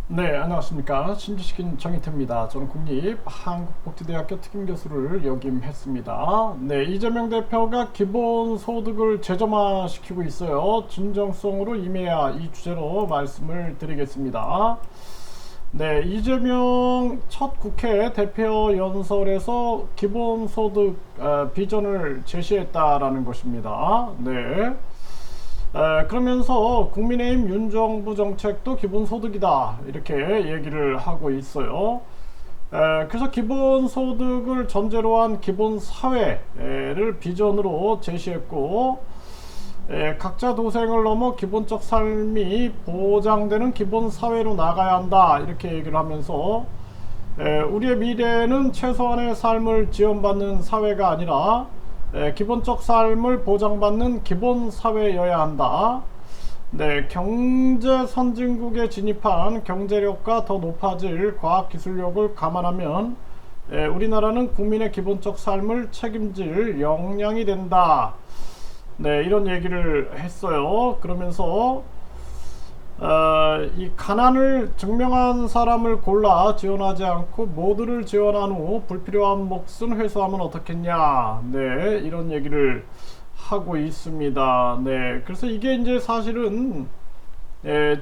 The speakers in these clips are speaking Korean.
네, 안녕하십니까. 신지식인 정희태입니다. 저는 국립한국복지대학교 특임교수를 역임했습니다. 네, 이재명 대표가 기본소득을 재점화시키고 있어요. 진정성으로 임해야 이 주제로 말씀을 드리겠습니다. 네, 이재명 첫 국회 대표 연설에서 기본소득 비전을 제시했다라는 것입니다. 네. 그러면서 국민의힘 윤정부 정책도 기본소득이다 이렇게 얘기를 하고 있어요. 그래서 기본소득을 전제로 한 기본사회를 비전으로 제시했고, 각자 도생을 넘어 기본적 삶이 보장되는 기본사회로 나가야 한다 이렇게 얘기를 하면서, 우리의 미래는 최소한의 삶을 지원받는 사회가 아니라 기본적 삶을 보장받는 기본사회여야 한다. 네, 경제 선진국에 진입한 경제력과 더 높아질 과학기술력을 감안하면 우리나라는 국민의 기본적 삶을 책임질 역량이 된다. 네, 이런 얘기를 했어요. 그러면서 이 가난을 증명한 사람을 골라 지원하지 않고 모두를 지원한 후 불필요한 몫은 회수하면 어떻겠냐. 네, 이런 얘기를 하고 있습니다. 네, 그래서 이게 이제 사실은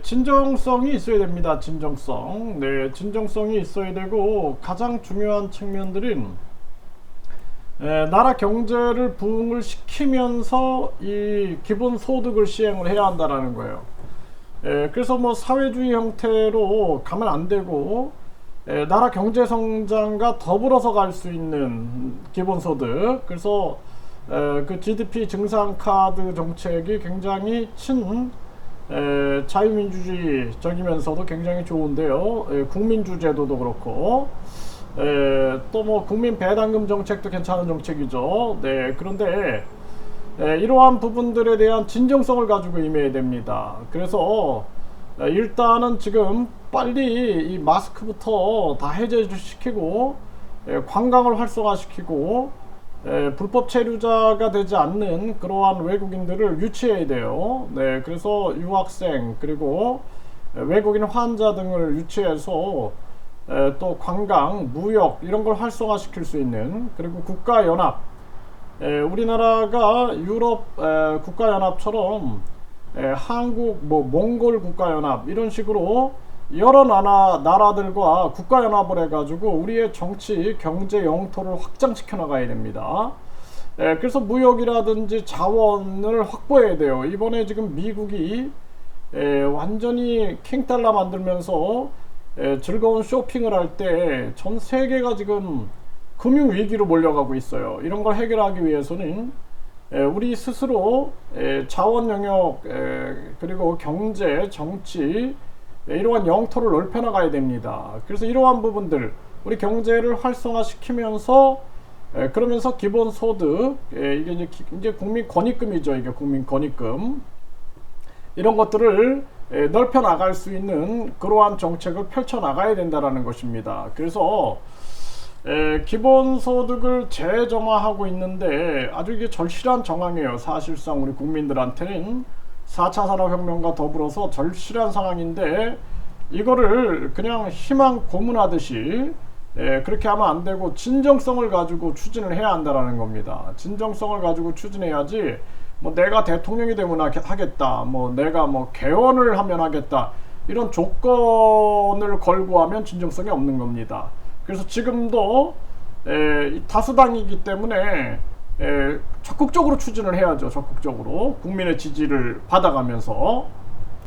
진정성이 있어야 됩니다. 진정성. 네, 진정성이 있어야 되고, 가장 중요한 측면들은 나라 경제를 부흥을 시키면서 이 기본 소득을 시행을 해야 한다라는 거예요. 그래서 뭐 사회주의 형태로 가면 안 되고, 나라 경제 성장과 더불어서 갈 수 있는 기본소득. 그래서 그 GDP 증상 카드 정책이 굉장히 자유민주주의적이면서도 굉장히 좋은데요. 국민주 제도도 그렇고, 또 뭐 국민 배당금 정책도 괜찮은 정책이죠. 네, 그런데 이러한 부분들에 대한 진정성을 가지고 임해야 됩니다. 그래서 일단은 지금 빨리 이 마스크부터 다 해제시키고, 관광을 활성화시키고, 불법 체류자가 되지 않는 그러한 외국인들을 유치해야 돼요. 네, 그래서 유학생 그리고 외국인 환자 등을 유치해서 또 관광, 무역 이런 걸 활성화시킬 수 있는, 그리고 국가연합, 우리나라가 유럽 국가연합처럼 한국, 뭐 몽골 국가연합 이런 식으로 여러 나라들과 국가연합을 해가지고 우리의 정치, 경제 영토를 확장시켜 나가야 됩니다. 그래서 무역이라든지 자원을 확보해야 돼요. 이번에 지금 미국이 완전히 킹달러 만들면서 즐거운 쇼핑을 할 때 전 세계가 지금 금융위기로 몰려가고 있어요. 이런 걸 해결하기 위해서는 우리 스스로 자원 영역, 그리고 경제, 정치, 이러한 영토를 넓혀나가야 됩니다. 그래서 이러한 부분들, 우리 경제를 활성화시키면서, 그러면서 기본소득, 이게 이제 국민권익금이죠. 이게 국민권익금. 이런 것들을 넓혀 나갈 수 있는 그러한 정책을 펼쳐 나가야 된다는 것입니다. 그래서 기본소득을 재정화하고 있는데 아주 이게 절실한 정황이에요. 사실상 우리 국민들한테는 4차 산업혁명과 더불어서 절실한 상황인데, 이거를 그냥 희망 고문하듯이 그렇게 하면 안 되고 진정성을 가지고 추진을 해야 한다는 겁니다. 진정성을 가지고 추진해야지, 뭐 내가 대통령이 되면 하겠다, 뭐 내가 뭐 개헌을 하면 하겠다, 이런 조건을 걸고 하면 진정성이 없는 겁니다. 그래서 지금도 다수당이기 때문에 적극적으로 추진을 해야죠. 적극적으로 국민의 지지를 받아가면서.